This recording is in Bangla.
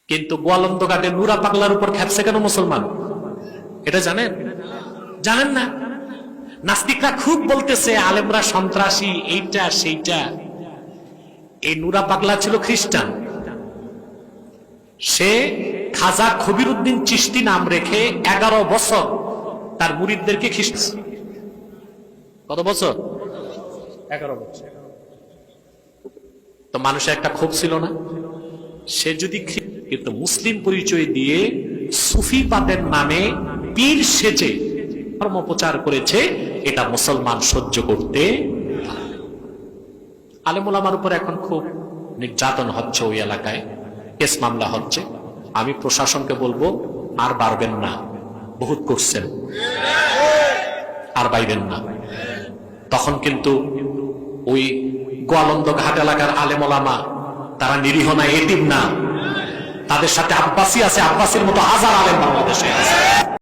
কিন্তু গোয়ালন্দ ঘাটে নুরা পাগলার উপর খেপছে কেন মুসলমান? এটা জানেন? জানেন না? নাস্তিকরা খুব বলতেছে আলেমরা সন্ত্রাসী, এইটা সেইটা। এই নুরা পাগলা ছিল খ্রিস্টান। সে খাজা খবিরউদ্দিন চিশতি নাম রেখে 11 বছর তার মুরিদদেরকে খ্রিস্টান। কত বছর? 11 বছর। তো মানুষের একটা ক্ষোভ ছিল না? সে যদি কিন্তু মুসলিম পরিচয় দিয়ে সুফিবাদের নামে পীর সেজে ধর্ম প্রচার করেছে, এটা মুসলমান সহ্য করতে। আলেম ওলামার উপর এখন খুব নির্যাতন হচ্ছে, ওই এলাকায় কেস মামলা হচ্ছে। আমি প্রশাসনকে বলবো আর বাড়বেন না, বহুত করছেন, আর বাইবেন না। তখন কিন্তু ওই গোয়ালন্দ ঘাট এলাকার আলেম ওলামা তারা নিরীহ না, এতিম না, তাদের সাথে আব্বাসী আছে, আব্বাসীর মতো হাজার আলেম বাংলাদেশে আছে।